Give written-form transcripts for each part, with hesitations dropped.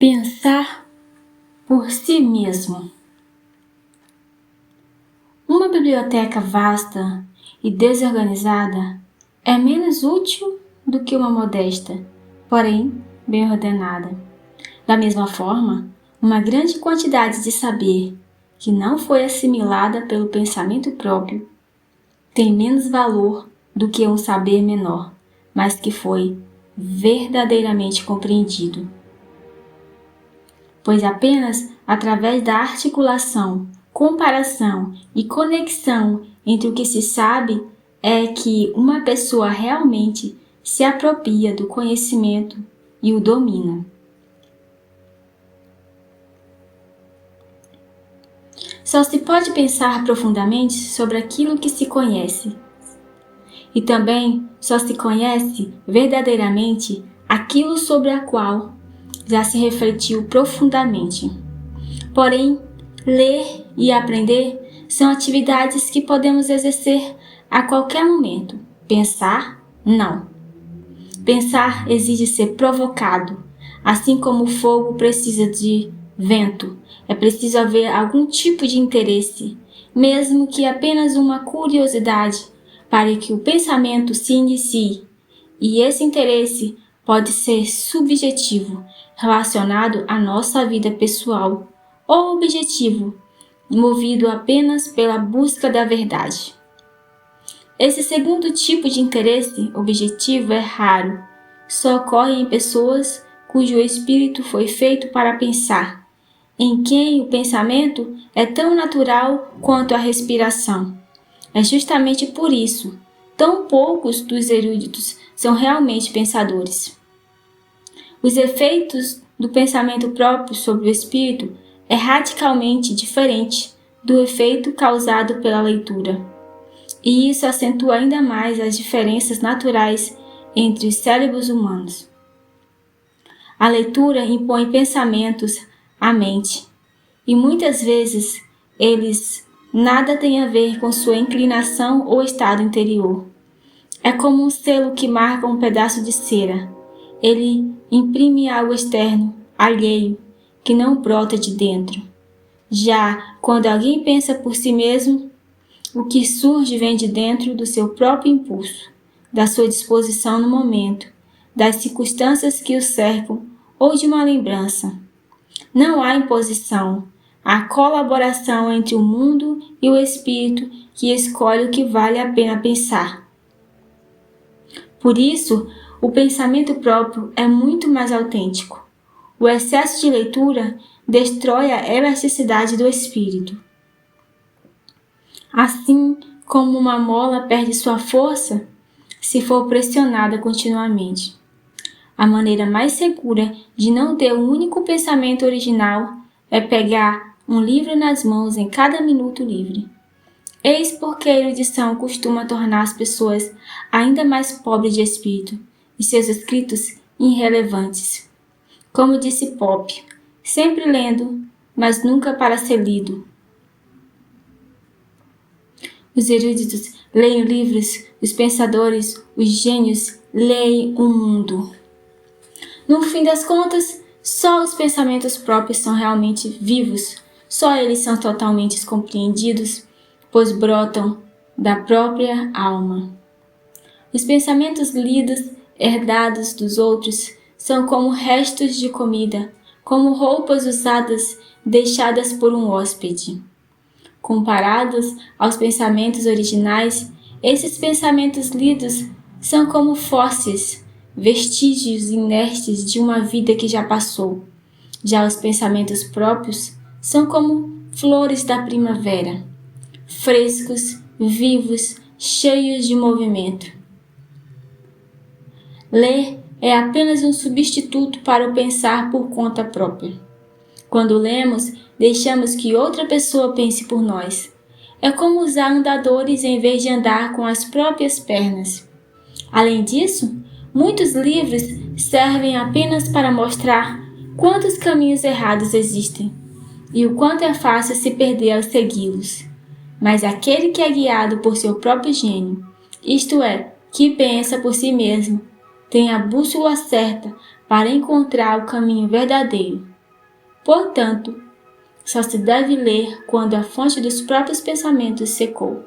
Pensar por si mesmo. Uma biblioteca vasta e desorganizada é menos útil do que uma modesta, porém bem ordenada. Da mesma forma, uma grande quantidade de saber que não foi assimilada pelo pensamento próprio tem menos valor do que um saber menor, mas que foi verdadeiramente compreendido. Pois apenas através da articulação, comparação e conexão entre o que se sabe é que uma pessoa realmente se apropria do conhecimento e o domina. Só se pode pensar profundamente sobre aquilo que se conhece. E também só se conhece verdadeiramente aquilo sobre a qual já se refletiu profundamente. Porém, ler e aprender são atividades que podemos exercer a qualquer momento. Pensar, não. Pensar exige ser provocado, assim como o fogo precisa de vento. É preciso haver algum tipo de interesse, mesmo que apenas uma curiosidade, para que o pensamento se inicie. E esse interesse pode ser subjetivo, relacionado à nossa vida pessoal, ou objetivo, movido apenas pela busca da verdade. Esse segundo tipo de interesse objetivo é raro, só ocorre em pessoas cujo espírito foi feito para pensar, em quem o pensamento é tão natural quanto a respiração. É justamente por isso, tão poucos dos eruditos são realmente pensadores. Os efeitos do pensamento próprio sobre o espírito é radicalmente diferente do efeito causado pela leitura. E isso acentua ainda mais as diferenças naturais entre os cérebros humanos. A leitura impõe pensamentos à mente, e muitas vezes eles nada têm a ver com sua inclinação ou estado interior. É como um selo que marca um pedaço de cera. Ele imprime algo externo, alheio, que não brota de dentro. Já quando alguém pensa por si mesmo, o que surge vem de dentro do seu próprio impulso, da sua disposição no momento, das circunstâncias que o cercam ou de uma lembrança. Não há imposição, há colaboração entre o mundo e o espírito que escolhe o que vale a pena pensar. Por isso, o pensamento próprio é muito mais autêntico. O excesso de leitura destrói a elasticidade do espírito. Assim como uma mola perde sua força se for pressionada continuamente. A maneira mais segura de não ter um único pensamento original é pegar um livro nas mãos em cada minuto livre. Eis porque a erudição costuma tornar as pessoas ainda mais pobres de espírito e seus escritos irrelevantes. Como disse Pope, sempre lendo, mas nunca para ser lido. Os eruditos leem livros, os pensadores, os gênios leem o mundo. No fim das contas, só os pensamentos próprios são realmente vivos, só eles são totalmente compreendidos, pois brotam da própria alma. Os pensamentos lidos, herdados dos outros, são como restos de comida, como roupas usadas deixadas por um hóspede. Comparados aos pensamentos originais, esses pensamentos lidos são como fósseis, vestígios inertes de uma vida que já passou. Já os pensamentos próprios são como flores da primavera, frescos, vivos, cheios de movimento. Ler é apenas um substituto para o pensar por conta própria. Quando lemos, deixamos que outra pessoa pense por nós. É como usar andadores em vez de andar com as próprias pernas. Além disso, muitos livros servem apenas para mostrar quantos caminhos errados existem e o quanto é fácil se perder ao segui-los. Mas aquele que é guiado por seu próprio gênio, isto é, que pensa por si mesmo, tem a bússola certa para encontrar o caminho verdadeiro. Portanto, só se deve ler quando a fonte dos próprios pensamentos secou,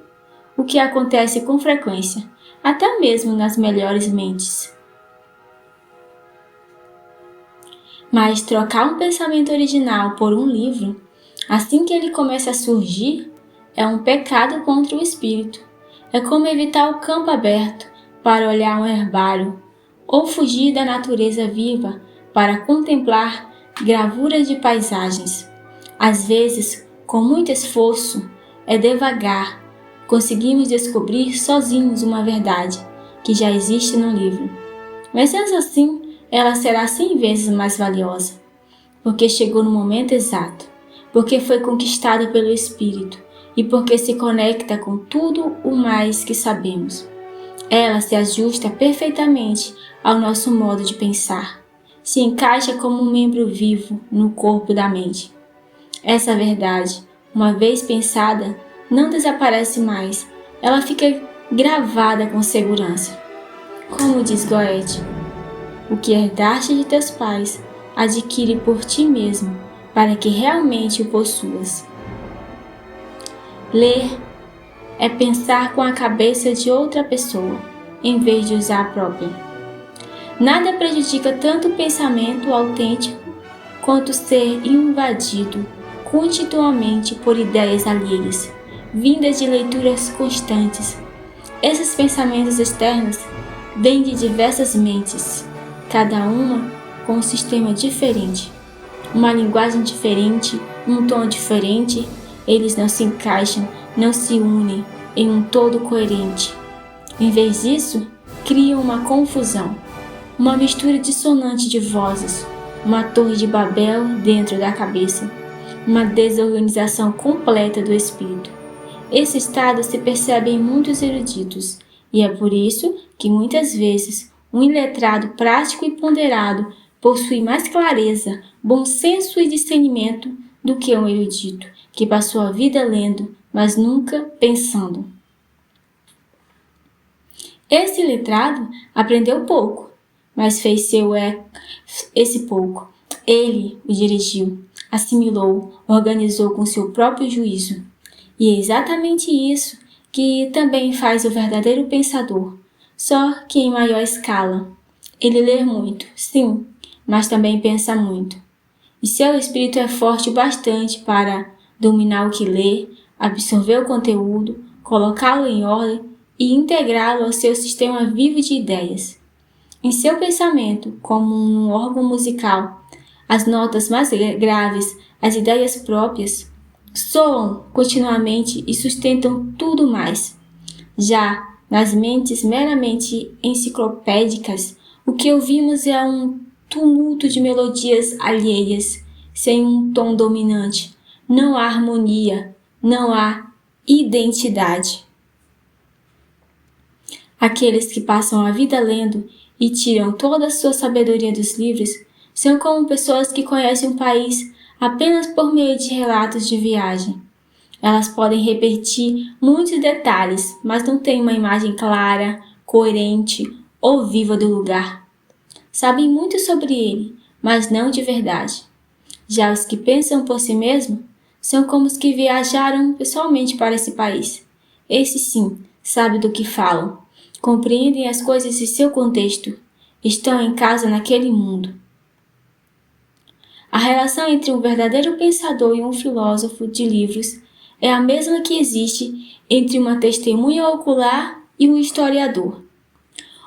o que acontece com frequência, até mesmo nas melhores mentes. Mas trocar um pensamento original por um livro, assim que ele começa a surgir, é um pecado contra o espírito. É como evitar o campo aberto para olhar um herbário, ou fugir da natureza viva para contemplar gravuras de paisagens. Às vezes, com muito esforço, é devagar, conseguimos descobrir sozinhos uma verdade que já existe no livro. Mas sendo assim, ela será 100 vezes mais valiosa, porque chegou no momento exato, porque foi conquistada pelo Espírito e porque se conecta com tudo o mais que sabemos. Ela se ajusta perfeitamente ao nosso modo de pensar, se encaixa como um membro vivo no corpo da mente. Essa verdade, uma vez pensada, não desaparece mais, ela fica gravada com segurança. Como diz Goethe, o que herdaste de teus pais, adquire por ti mesmo, para que realmente o possuas. Ler é pensar com a cabeça de outra pessoa, em vez de usar a própria. Nada prejudica tanto o pensamento autêntico quanto ser invadido continuamente por ideias alheias, vindas de leituras constantes. Esses pensamentos externos vêm de diversas mentes, cada uma com um sistema diferente, uma linguagem diferente, um tom diferente. Eles não se encaixam, não se unem em um todo coerente. Em vez disso, criam uma confusão, uma mistura dissonante de vozes, uma torre de Babel dentro da cabeça, uma desorganização completa do espírito. Esse estado se percebe em muitos eruditos, e é por isso que muitas vezes um iletrado prático e ponderado possui mais clareza, bom senso e discernimento do que um erudito, que passou a vida lendo, mas nunca pensando. Esse iletrado aprendeu pouco, mas fez esse pouco. Ele o dirigiu, assimilou, organizou com seu próprio juízo. E é exatamente isso que também faz o verdadeiro pensador, só que em maior escala. Ele lê muito, sim, mas também pensa muito. E seu espírito é forte o bastante para dominar o que lê, absorver o conteúdo, colocá-lo em ordem e integrá-lo ao seu sistema vivo de ideias. Em seu pensamento, como um órgão musical, as notas mais graves, as ideias próprias, soam continuamente e sustentam tudo mais. Já nas mentes meramente enciclopédicas, o que ouvimos é um tumulto de melodias alheias, sem um tom dominante. Não há harmonia, não há identidade. Aqueles que passam a vida lendo e tiram toda a sua sabedoria dos livros são como pessoas que conhecem um país apenas por meio de relatos de viagem. Elas podem repetir muitos detalhes, mas não têm uma imagem clara, coerente ou viva do lugar. Sabem muito sobre ele, mas não de verdade. Já os que pensam por si mesmos são como os que viajaram pessoalmente para esse país. Esses sim, sabem do que falam, compreendem as coisas em seu contexto, estão em casa naquele mundo. A relação entre um verdadeiro pensador e um filósofo de livros é a mesma que existe entre uma testemunha ocular e um historiador.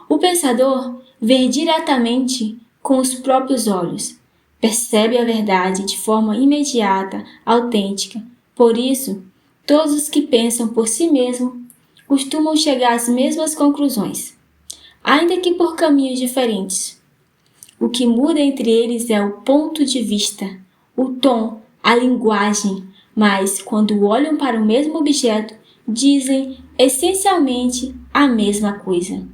O pensador vê diretamente com os próprios olhos, percebe a verdade de forma imediata, autêntica. Por isso, todos os que pensam por si mesmos costumam chegar às mesmas conclusões, ainda que por caminhos diferentes. O que muda entre eles é o ponto de vista, o tom, a linguagem, mas quando olham para o mesmo objeto, dizem essencialmente a mesma coisa.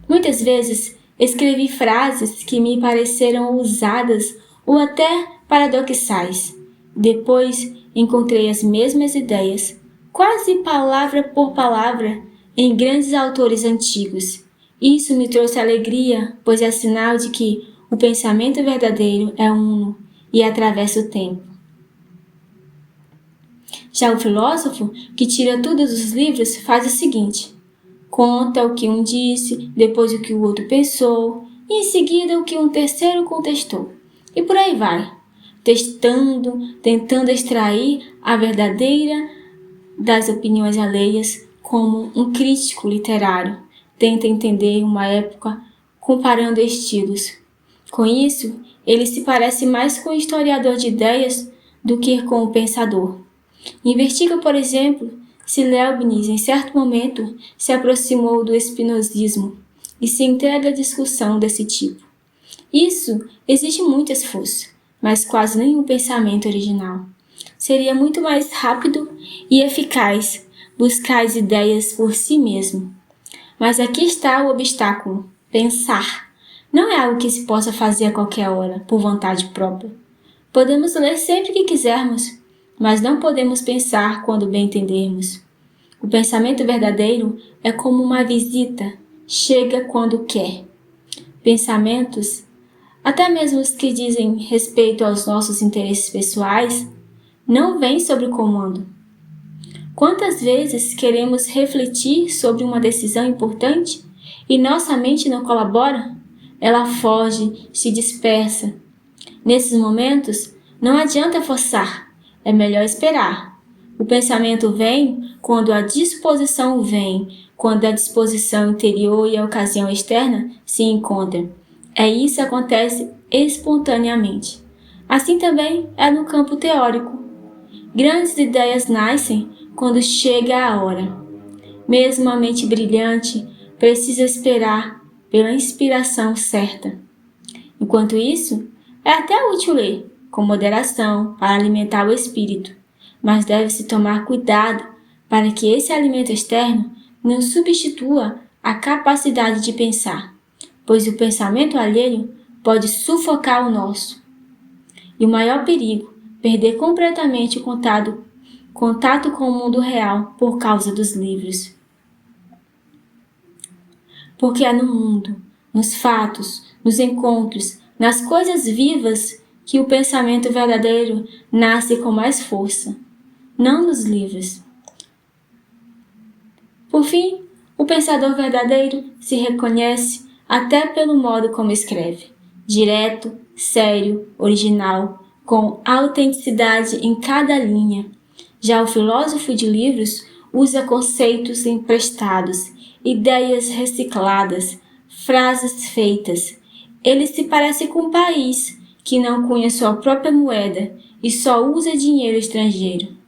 Muitas vezes escrevi frases que me pareceram ousadas ou até paradoxais. Depois encontrei as mesmas ideias, quase palavra por palavra, em grandes autores antigos. Isso me trouxe alegria, pois é sinal de que o pensamento verdadeiro é uno e atravessa o tempo. Já o filósofo, que tira tudo dos livros, faz o seguinte: conta o que um disse, depois o que o outro pensou, e em seguida o que um terceiro contestou. E por aí vai, tentando extrair a verdadeira das opiniões alheias, como um crítico literário tenta entender uma época comparando estilos. Com isso, ele se parece mais com o historiador de ideias do que com o pensador. Investiga, por exemplo, se Leibniz, em certo momento, se aproximou do espinosismo e se entrega à discussão desse tipo. Isso exige muito esforço, mas quase nenhum pensamento original. Seria muito mais rápido e eficaz buscar as ideias por si mesmo. Mas aqui está o obstáculo: pensar. Não é algo que se possa fazer a qualquer hora, por vontade própria. Podemos ler sempre que quisermos, mas não podemos pensar quando bem entendermos. O pensamento verdadeiro é como uma visita, chega quando quer. Pensamentos, até mesmo os que dizem respeito aos nossos interesses pessoais, não vêm sob comando. Quantas vezes queremos refletir sobre uma decisão importante e nossa mente não colabora? Ela foge, se dispersa. Nesses momentos, não adianta forçar, é melhor esperar. O pensamento vem quando a disposição vem, quando a disposição interior e a ocasião externa se encontram. Isso que acontece espontaneamente. Assim também é no campo teórico. Grandes ideias nascem quando chega a hora. Mesmo a mente brilhante precisa esperar pela inspiração certa. Enquanto isso, é até útil ler, com moderação, para alimentar o espírito, mas deve-se tomar cuidado para que esse alimento externo não substitua a capacidade de pensar, pois o pensamento alheio pode sufocar o nosso. E o maior perigo, perder completamente o contato com o mundo real por causa dos livros. Porque é no mundo, nos fatos, nos encontros, nas coisas vivas que o pensamento verdadeiro nasce com mais força, não nos livros. Por fim, o pensador verdadeiro se reconhece até pelo modo como escreve, direto, sério, original, com autenticidade em cada linha. Já o filósofo de livros usa conceitos emprestados, ideias recicladas, frases feitas. Ele se parece com um país que não cunha sua própria moeda e só usa dinheiro estrangeiro.